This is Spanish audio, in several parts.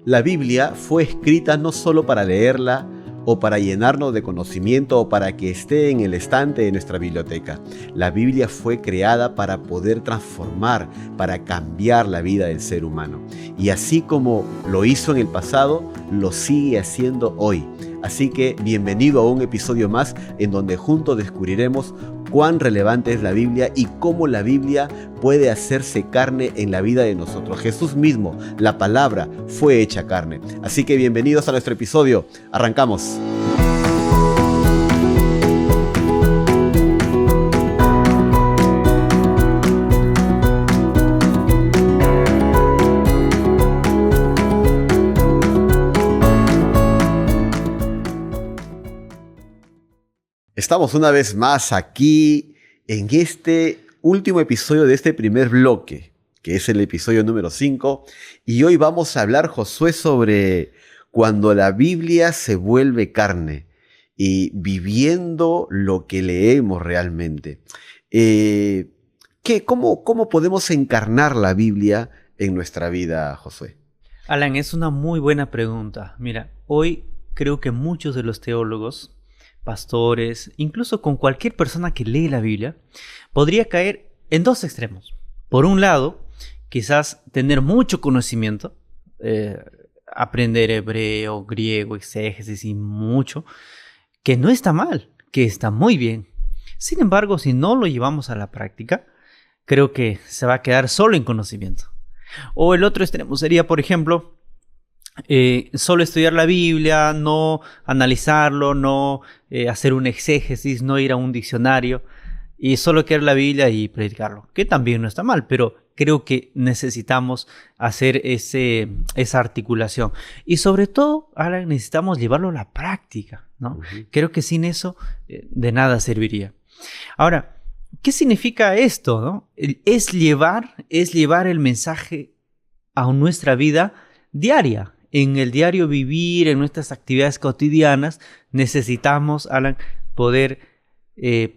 La Biblia fue escrita no solo para leerla o para llenarnos de conocimiento o para que esté en el estante de nuestra biblioteca. La Biblia fue creada para poder transformar, para cambiar la vida del ser humano. Y así como lo hizo en el pasado, lo sigue haciendo hoy. Así que bienvenido a un episodio más en donde juntos descubriremos cuán relevante es la Biblia y cómo la Biblia puede hacerse carne en la vida de nosotros. Jesús mismo, la palabra, fue hecha carne. Así que bienvenidos a nuestro episodio. Arrancamos. Estamos una vez más aquí en este último episodio de este primer bloque, que es el episodio número 5, y hoy vamos a hablar, Josué, sobre cuando la Biblia se vuelve carne y viviendo lo que leemos realmente. ¿Cómo podemos encarnar la Biblia en nuestra vida, Josué? Alan, es una muy buena pregunta. Mira, hoy creo que muchos de los teólogos, pastores, incluso con cualquier persona que lee la Biblia, podría caer en dos extremos. Por un lado, quizás tener mucho conocimiento, aprender hebreo, griego, exégesis y mucho, que no está mal, que está muy bien. Sin embargo, si no lo llevamos a la práctica, creo que se va a quedar solo en conocimiento. O el otro extremo sería, por ejemplo, solo estudiar la Biblia, no analizarlo, no hacer un exégesis, no ir a un diccionario y solo querer la Biblia y predicarlo, que también no está mal, pero creo que necesitamos hacer esa articulación y sobre todo ahora necesitamos llevarlo a la práctica, ¿no? Uh-huh. Creo que sin eso de nada serviría. Ahora, ¿qué significa esto, no? Es llevar el mensaje a nuestra vida diaria. En el diario vivir, en nuestras actividades cotidianas, necesitamos, Alan, poder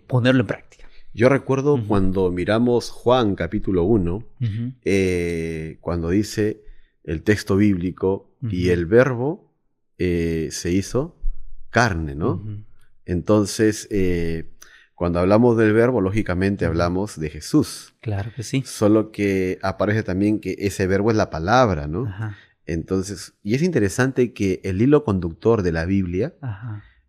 ponerlo en práctica. Yo recuerdo cuando miramos Juan capítulo 1, cuando dice el texto bíblico, y el verbo se hizo carne, ¿no? Entonces, cuando hablamos del verbo, lógicamente hablamos de Jesús. Claro que sí. Solo que aparece también que ese verbo es la palabra, ¿no? Ajá. Entonces, y es interesante que el hilo conductor de la Biblia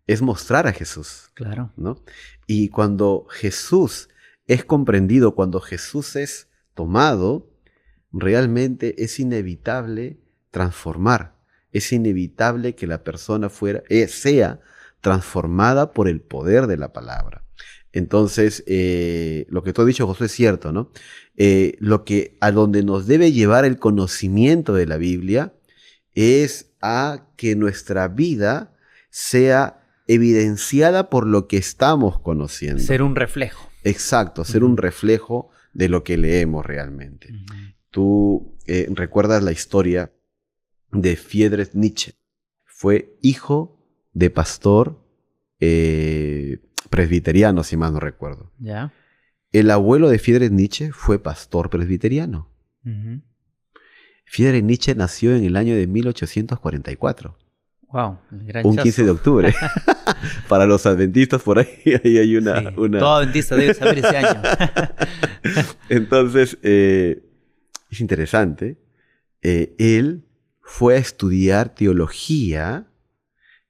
es mostrar a Jesús. Claro. ¿No? Y cuando Jesús es comprendido, cuando Jesús es tomado, realmente es inevitable transformar. Es inevitable que la persona sea transformada por el poder de la palabra. Entonces, lo que tú has dicho, Josué, es cierto, ¿no? A donde nos debe llevar el conocimiento de la Biblia es a que nuestra vida sea evidenciada por lo que estamos conociendo. Ser un reflejo. Exacto, ser un reflejo de lo que leemos realmente. Tú recuerdas la historia de Friedrich Nietzsche. Fue hijo de pastor presbiteriano, si mal no recuerdo. Ya. El abuelo de Friedrich Nietzsche fue pastor presbiteriano. Friedrich Nietzsche nació en el año de 1844. Wow, un 15 de octubre. Para los adventistas por ahí hay una... Sí, todo adventista debe saber ese año. Entonces, es interesante. Él fue a estudiar teología.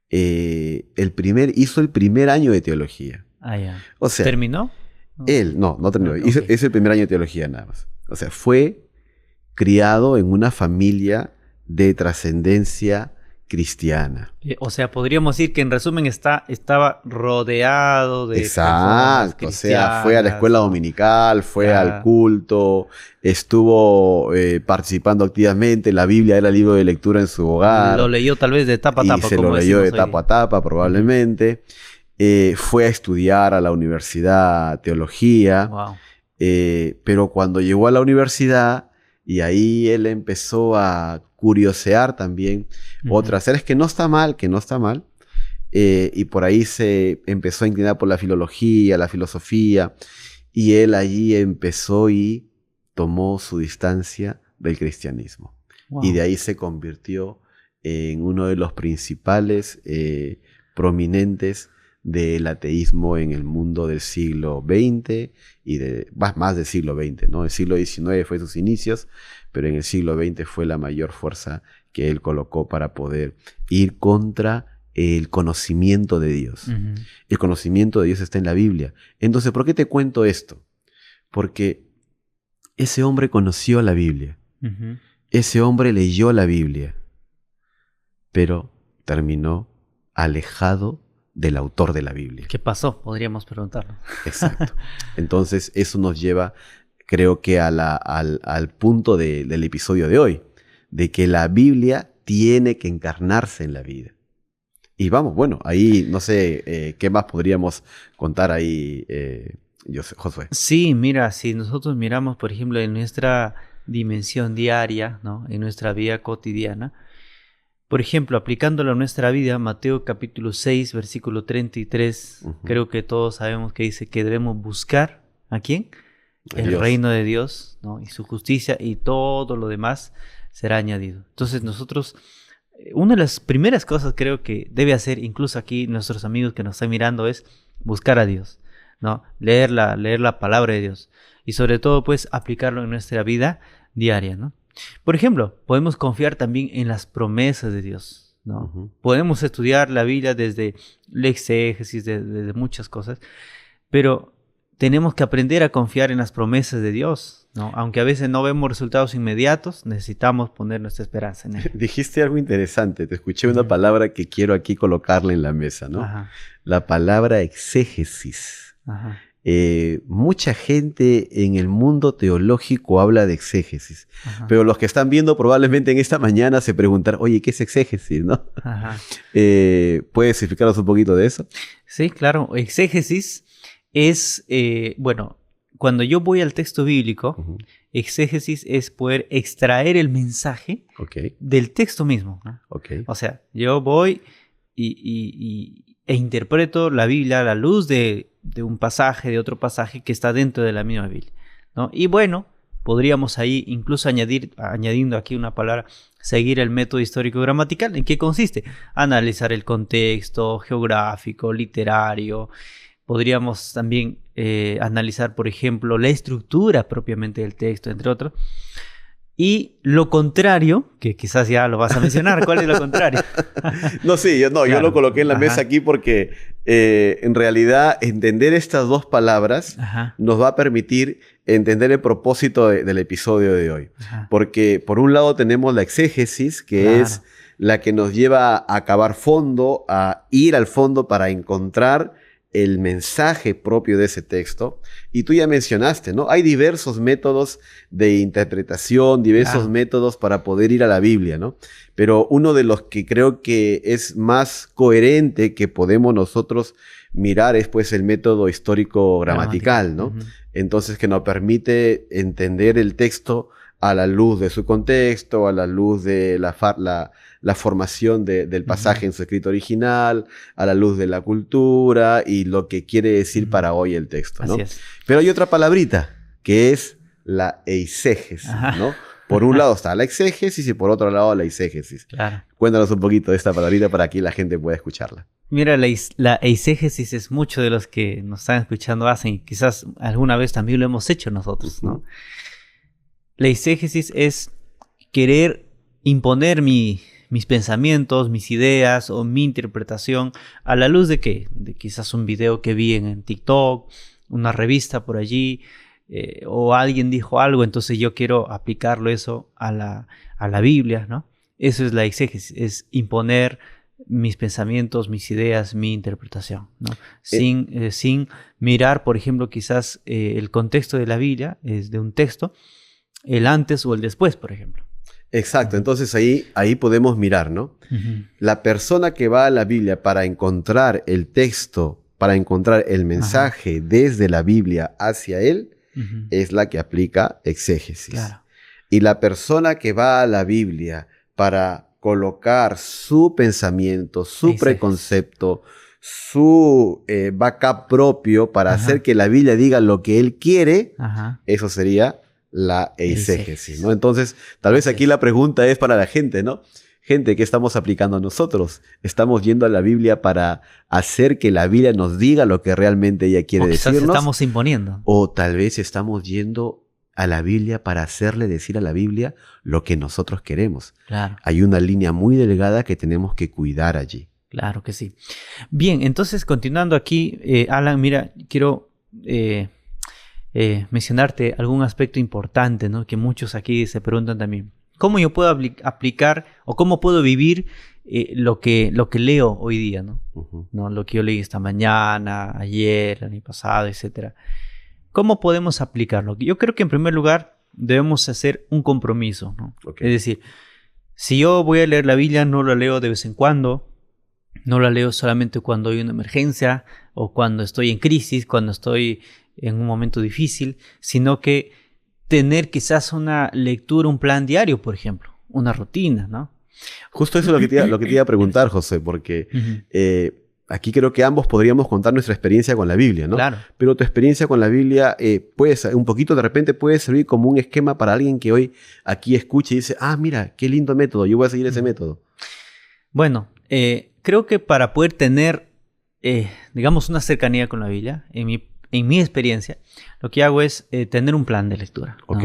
Hizo el primer año de teología. Ah, ya. O sea, ¿terminó? Él no terminó. Okay. Hizo el primer año de teología nada más. O sea, fue criado en una familia de trascendencia cristiana. O sea, podríamos decir que en resumen estaba rodeado de personas cristianas. O sea, fue a la escuela dominical, fue al culto, estuvo participando activamente. La Biblia era libro de lectura en su hogar. Lo leyó tal vez de tapa a tapa. Y se lo leyó de tapa a tapa probablemente. Fue a estudiar a la universidad teología. Wow. Pero cuando llegó a la universidad, y ahí él empezó a curiosear también otras áreas, que no está mal, y por ahí se empezó a inclinar por la filología, la filosofía, y él allí empezó y tomó su distancia del cristianismo. Wow. Y de ahí se convirtió en uno de los principales prominentes del ateísmo en el mundo del siglo XX y más del siglo XX, ¿no? El siglo XIX fue sus inicios, pero en el siglo XX fue la mayor fuerza que él colocó para poder ir contra el conocimiento de Dios. Ujú. El conocimiento de Dios está en la Biblia. Entonces, ¿por qué te cuento esto? Porque ese hombre conoció la Biblia. Ujú. Ese hombre leyó la Biblia, pero terminó alejado del autor de la Biblia. ¿Qué pasó? Podríamos preguntarlo. Exacto. Entonces, eso nos lleva, creo que al punto del episodio de hoy, de que la Biblia tiene que encarnarse en la vida. Y vamos, bueno, ahí no sé qué más podríamos contar ahí, Josué. Sí, mira, si nosotros miramos, por ejemplo, en nuestra dimensión diaria, ¿no? En nuestra vida cotidiana, por ejemplo, aplicándolo a nuestra vida, Mateo capítulo 6, versículo 33, Ujú. creo que todos sabemos que dice que debemos buscar, ¿a quién? A El Dios. reino de Dios, ¿no? Y su justicia, y todo lo demás será añadido. Entonces nosotros, una de las primeras cosas creo que debe hacer, incluso aquí nuestros amigos que nos están mirando, es buscar a Dios, ¿no? Leer la palabra de Dios. Y sobre todo, pues, aplicarlo en nuestra vida diaria, ¿no? Por ejemplo, podemos confiar también en las promesas de Dios, ¿no? Ujú. Podemos estudiar la Biblia desde la exégesis, desde muchas cosas, pero tenemos que aprender a confiar en las promesas de Dios, ¿no? Aunque a veces no vemos resultados inmediatos, necesitamos poner nuestra esperanza en él. Dijiste algo interesante, te escuché una Ujú. palabra que quiero aquí colocarla en la mesa, ¿no? Ajá, La palabra exégesis. ajá, Mucha gente en el mundo teológico habla de exégesis, ajá, pero los que están viendo probablemente en esta mañana se preguntan, oye, ¿qué es exégesis, no? ajá. ¿Puedes explicarnos un poquito de eso? Sí, claro. Exégesis es, bueno, cuando yo voy al texto bíblico, Ujú. exégesis es poder extraer el mensaje Ok, del texto mismo, ¿no? ok. O sea, yo voy e interpreto la Biblia a la luz de un pasaje, de otro pasaje que está dentro de la misma Biblia, ¿no? Y bueno, podríamos ahí incluso añadiendo aquí una palabra, seguir el método histórico-gramatical. ¿En qué consiste? Analizar el contexto geográfico, literario. Podríamos también analizar, por ejemplo, la estructura propiamente del texto, entre otros. Y lo contrario, que quizás ya lo vas a mencionar, ¿cuál es lo contrario? No, sí, yo Claro. lo coloqué en la Ajá. mesa aquí porque en realidad entender estas dos palabras Ajá, nos va a permitir entender el propósito del episodio de hoy. ajá, Porque por un lado tenemos la exégesis, que Claro. es la que nos lleva a cavar fondo, a ir al fondo para encontrar el mensaje propio de ese texto. Y tú ya mencionaste, ¿no? Hay diversos métodos de interpretación, diversos Claro. métodos para poder ir a la Biblia, ¿no? Pero uno de los que creo que es más coherente que podemos nosotros mirar es pues el método histórico gramatical, ¿no? Ujú. Entonces, que nos permite entender el texto a la luz de su contexto, a la luz de la formación del pasaje Ujú. en su escrito original, a la luz de la cultura y lo que quiere decir Ujú. para hoy el texto, ¿no? Así es. Pero hay otra palabrita, que es la eisegesis, Ajá. ¿no? Por un lado está la exégesis y por otro lado la eisegesis. Claro. Cuéntanos un poquito de esta palabrita para que la gente pueda escucharla. Mira, la eisegesis es mucho de los que nos están escuchando hacen, y quizás alguna vez también lo hemos hecho nosotros, ¿no? Ujú. La eisegesis es querer imponer mis pensamientos, mis ideas o mi interpretación a la luz de qué? De quizás un video que vi en TikTok, una revista por allí, o alguien dijo algo, entonces yo quiero aplicarlo eso a la Biblia, ¿no? Eso es la exégesis, es imponer mis pensamientos, mis ideas, mi interpretación, ¿no? Sin mirar, por ejemplo, quizás el contexto de la Biblia, es de un texto, el antes o el después, por ejemplo. Exacto, entonces ahí podemos mirar, ¿no? Ujú. La persona que va a la Biblia para encontrar el texto, para encontrar el mensaje desde la Biblia hacia él, Ujú. es la que aplica exégesis. Claro. Y la persona que va a la Biblia para colocar su pensamiento, su Exégesis. preconcepto, su backup propio para Ajá. hacer que la Biblia diga lo que él quiere, Ajá. eso sería la eisegesis, Eisegesis. ¿no? Entonces, tal vez Así aquí es. la pregunta es para la gente, ¿no? Gente, ¿qué estamos aplicando nosotros? ¿Estamos yendo a la Biblia para hacer que la Biblia nos diga lo que realmente ella quiere O quizás decirnos? estamos imponiendo. O tal vez estamos yendo a la Biblia para hacerle decir a la Biblia lo que nosotros queremos. Claro, Hay una línea muy delgada que tenemos que cuidar allí. claro que sí. Bien, entonces continuando aquí, Alan, mira, quiero mencionarte algún aspecto importante, ¿no? Que muchos aquí se preguntan también. ¿Cómo yo puedo aplicar o cómo puedo vivir lo que leo hoy día, ¿no? Ujú. ¿No? Lo que yo leí esta mañana, ayer, el año pasado, etcétera. ¿Cómo podemos aplicarlo? Yo creo que en primer lugar debemos hacer un compromiso, ¿no? Ok. Es decir, si yo voy a leer la Biblia, no la leo de vez en cuando, no la leo solamente cuando hay una emergencia o cuando estoy en crisis, cuando estoy en un momento difícil, sino que tener quizás una lectura, un plan diario, por ejemplo, una rutina, ¿no? Justo eso es lo que te iba a preguntar, José, porque Ujú. aquí creo que ambos podríamos contar nuestra experiencia con la Biblia, ¿no? Claro. Pero tu experiencia con la Biblia un poquito de repente puede servir como un esquema para alguien que hoy aquí escuche y dice, ah, mira, qué lindo método, yo voy a seguir ese método. Bueno, creo que para poder tener, digamos, una cercanía con la Biblia, en mi experiencia, lo que hago es tener un plan de lectura, ¿no? Ok.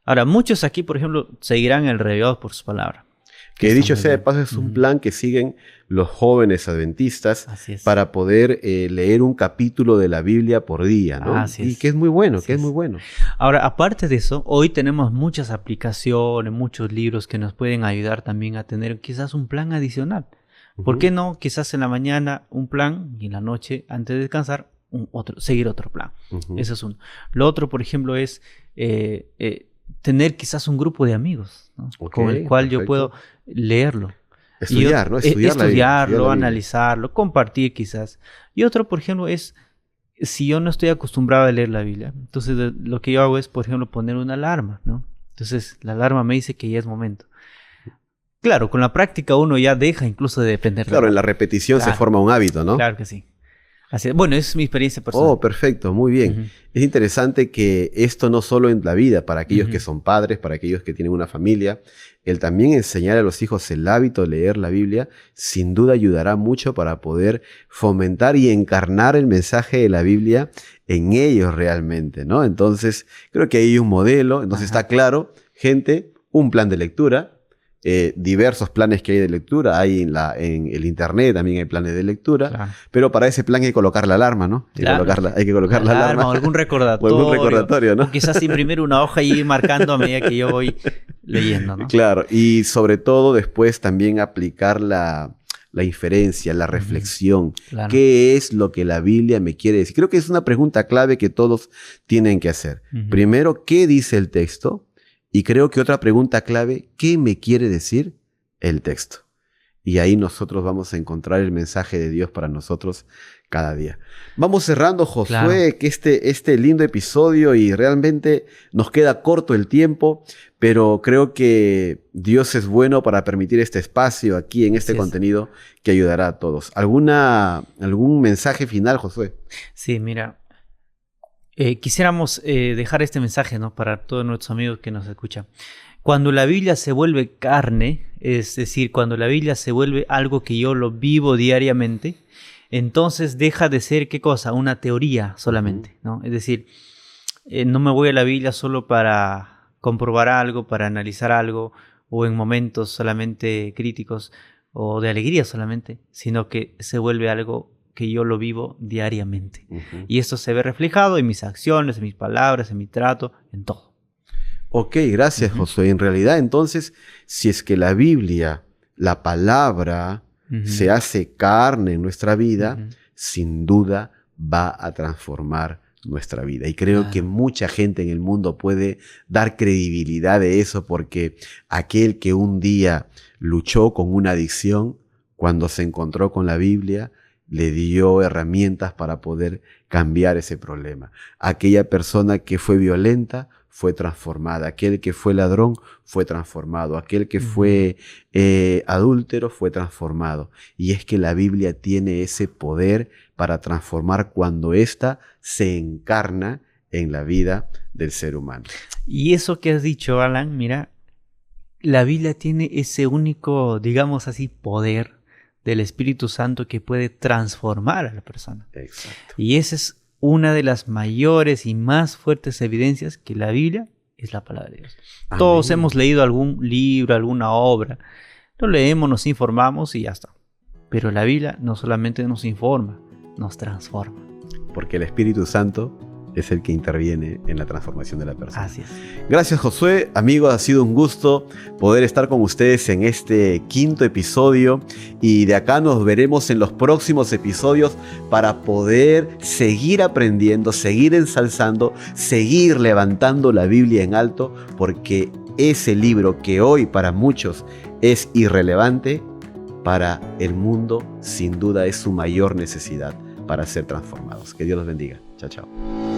Ahora, muchos aquí, por ejemplo, seguirán el Dios por su palabra. Que Está dicho muy sea de bien. paso, es un plan que siguen los jóvenes adventistas Así es. para poder leer un capítulo de la Biblia por día, ¿no? Así Y es. que es muy bueno, Así que es es. muy bueno. Ahora, aparte de eso, hoy tenemos muchas aplicaciones, muchos libros que nos pueden ayudar también a tener quizás un plan adicional. ¿Por Ujú. qué no? Quizás en la mañana un plan y en la noche, antes de descansar, seguir otro plan. Ujú. Eso es uno. Lo otro, por ejemplo, es tener quizás un grupo de amigos, ¿no? Ok, Con el cual yo perfecto. puedo leerlo. Estudiar, ¿no? Estudiar la Biblia, estudiar Estudiarlo, la Biblia. analizarlo, compartir quizás. Y otro, por ejemplo, es si yo no estoy acostumbrado a leer la Biblia, entonces lo que yo hago es, por ejemplo, poner una alarma, ¿no? Entonces la alarma me dice que ya es momento. Claro, con la práctica uno ya deja incluso de depender de Claro, la en la repetición se Claro. forma un hábito, ¿no? Claro que sí. Así es. Bueno, es mi experiencia personal. Oh, perfecto, muy bien. Ujú. Es interesante que esto no solo en la vida, para aquellos Ujú. que son padres, para aquellos que tienen una familia, el también enseñar a los hijos el hábito de leer la Biblia, sin duda ayudará mucho para poder fomentar y encarnar el mensaje de la Biblia en ellos realmente, ¿no? Entonces, creo que ahí hay un modelo, entonces Ajá. está claro, gente, un plan de lectura, diversos planes que hay de lectura, hay en el internet también hay planes de lectura, Claro. pero para ese plan hay que colocar la alarma, ¿no? Claro. Hay que colocar la alarma. O algún O recordatorio. algún recordatorio, ¿no? O quizás imprimir una hoja y ir marcando a medida que yo voy leyendo, ¿no? Claro, y sobre todo después también aplicar la inferencia, la reflexión. Claro. ¿Qué es lo que la Biblia me quiere decir? Creo que es una pregunta clave que todos tienen que hacer. Ujú. Primero, ¿qué dice el texto? Y creo que otra pregunta clave, ¿qué me quiere decir el texto? Y ahí nosotros vamos a encontrar el mensaje de Dios para nosotros cada día. Vamos cerrando, Josué, Claro. que este lindo episodio y realmente nos queda corto el tiempo, pero creo que Dios es bueno para permitir este espacio aquí en este Así es. contenido que ayudará a todos. ¿Algún mensaje final, Josué? Sí, mira. Quisiéramos dejar este mensaje, ¿no? Para todos nuestros amigos que nos escuchan. Cuando la Biblia se vuelve carne, es decir, cuando la Biblia se vuelve algo que yo lo vivo diariamente, entonces deja de ser, ¿qué cosa? Una teoría solamente, ¿no? Es decir, no me voy a la Biblia solo para comprobar algo, para analizar algo, o en momentos solamente críticos, o de alegría solamente, sino que se vuelve algo que yo lo vivo diariamente. Ujú. Y esto se ve reflejado en mis acciones, en mis palabras, en mi trato, en todo. Ok, gracias, Ujú. Josué. En realidad, entonces, si es que la Biblia, la palabra, Ujú. se hace carne en nuestra vida, Ujú. sin duda va a transformar nuestra vida. Y creo que Claro. mucha gente en el mundo puede dar credibilidad de eso, porque aquel que un día luchó con una adicción, cuando se encontró con la Biblia, le dio herramientas para poder cambiar ese problema. Aquella persona que fue violenta fue transformada. Aquel que fue ladrón fue transformado. Aquel que Ujú. fue adúltero fue transformado. Y es que la Biblia tiene ese poder para transformar cuando ésta se encarna en la vida del ser humano. Y eso que has dicho, Alan, mira, la Biblia tiene ese único, digamos así, poder del Espíritu Santo que puede transformar a la persona. Exacto. Y esa es una de las mayores y más fuertes evidencias que la Biblia es la palabra de Dios. Amén. Todos hemos leído algún libro, alguna obra. Lo leemos, nos informamos y ya está. Pero la Biblia no solamente nos informa, nos transforma. Porque el Espíritu Santo es el que interviene en la transformación de la persona. Así es. Gracias, Josué. Amigos, ha sido un gusto poder estar con ustedes en este 5º episodio, y de acá nos veremos en los próximos episodios para poder seguir aprendiendo, seguir ensalzando, seguir levantando la Biblia en alto, porque ese libro que hoy para muchos es irrelevante, para el mundo sin duda es su mayor necesidad para ser transformados. Que Dios los bendiga. Chao, chao.